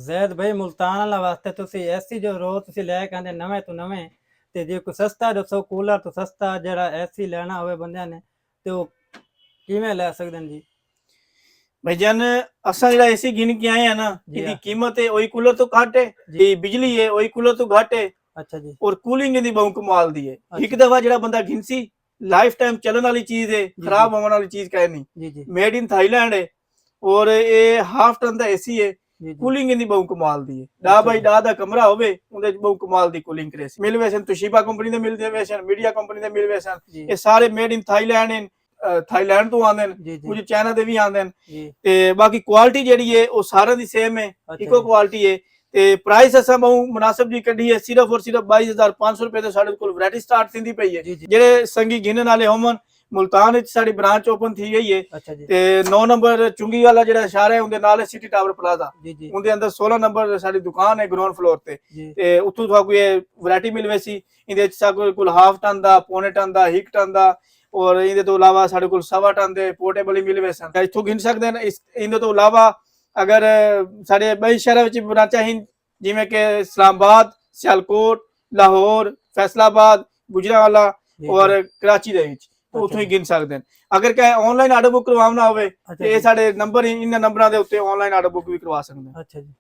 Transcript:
ਜ਼ੈਦ ਭਾਈ ਮੁਲਤਾਨ ਵਾਲਾ ਵਾਸਤੇ ਤੁਸੀਂ ਐਸੀ ਜੋ ਰੋ ਤੁਸੀਂ ਲੈ ਕੇ ਆਂਦੇ ਨਵੇਂ ਤੋਂ ਨਵੇਂ, ਤੇ ਜੇ ਕੋਈ ਸਸਤਾ ਦੱਸੋ ਕੂਲਰ ਤੋਂ ਸਸਤਾ ਜਿਹੜਾ ਐਸੀ ਲੈਣਾ ਹੋਵੇ ਬੰਦਿਆਂ ਨੇ ਤੇ ਉਹ ਕਿਵੇਂ ਲੈ ਸਕਦੇ ਨੇ ਜੀ? भाईजान असा जरा एसी गिन के आए हैं ना, जी इसकी हाँ। कीमत है वही कूलर तो घट है, जी। बिजली है वही कूलर तो घट है, अच्छा जी। और कूलिंग दी बहुत कमाल दी है। अच्छा। एक दफा जरा बंदा गिनसी लाइफ टाइम चलन वाली चीज है, जी खराब जी होने वाली चीज कह नहीं। जी जी मेड इन थाईलैंड है और ये हाफ टन का एसी है। जी जी। कूलिंग दी बहुत कमाल दी है। डा अच्छा बाई जी। डा दा कमरा होवे उनदे च बहुत कमाल दी कूलिंग करे सी। मिल वैसन तोशिबा कंपनी दे मिलदे वैसन, मीडिया कंपनी दे मिल वैसन, जी ये सारे मेड इन थाईलैंड हैं। थाईलैंड तो आंदे जी जी कुछ चाइना दे भी आंदे जी। ते बाकी क्वालिटी जेहड़ी है वो सारे दी सेम है, अच्छा इको जी। क्वालिटी है। ते प्राइस असा बहुत मुनासिब जी कढ़ी है, सिर्फ और सिर्फ 22,500 रुपए तो साडे कोल वैरायटी स्टार्ट थींदी पई है। जी जी। जेड़े संगी गिनन वाले होमन, मुल्तान विच साडी ब्रांच ओपन थी गई है। अच्छा जी। ते 9 नंबर चुंगी वाला जेड़ा शहर है उनदे नाल सिटी टावर प्लाजा, जी जी उनदे अंदर 16 नंबर साडी दुकान है ग्राउंड फ्लोर ते। जी ते उत्थों तुहानू ये वैरायटी मिल वैसी। इंदे च साडे कोल हाफ टन दा, पौने टन दा, 1 टन दा, और ਇਹਦੇ ਤੋਂ ਇਲਾਵਾ ਸਾਡੇ ਕੋਲ 1.25 ਟਨ ਦੇ ਪੋਰਟੇਬਲ ਹੀ ਮਿਲ ਵੈਸਨ। ਇੱਥੋਂ ਗਿਣ ਸਕਦੇ ਨੇ। ਇਹਦੇ ਤੋਂ ਇਲਾਵਾ ਅਗਰ ਸਾਡੇ ਬਈ ਸ਼ਹਿਰਾਂ ਵਿੱਚ ਬ੍ਰਾਂਚਾਂ ਹਨ, ਜਿਵੇਂ ਕਿ ਇਸਲਾਮਾਬਾਦ, ਸਿਆਲਕੋਟ, ਲਾਹੌਰ, ਫੈਸਲਾਬਾਦ, ਗੁਜਰਾਂਵਾਲਾ जी ਔਰ जी। ਕਰਾਚੀ ਦੇ ਵਿੱਚ अच्छा ਉੱਥੋਂ ਹੀ जी। ਗਿਣ ਸਕਦੇ ਨੇ। ਅਗਰ ਕਹੇ ਆਨਲਾਈਨ ਆਰਡਰ ਬੁੱਕ ਕਰਵਾਉਣਾ ਹੋਵੇ अच्छा ਤੇ ਇਹ जी। ਸਾਡੇ ਨੰਬਰ ਇਹਨਾਂ ਨੰਬਰਾਂ ਦੇ ਉੱਤੇ ਆਨਲਾਈਨ ਆਰਡਰ ਬੁੱਕ ਵੀ ਕਰਵਾ ਸਕਦੇ ਨੇ। अच्छा जी।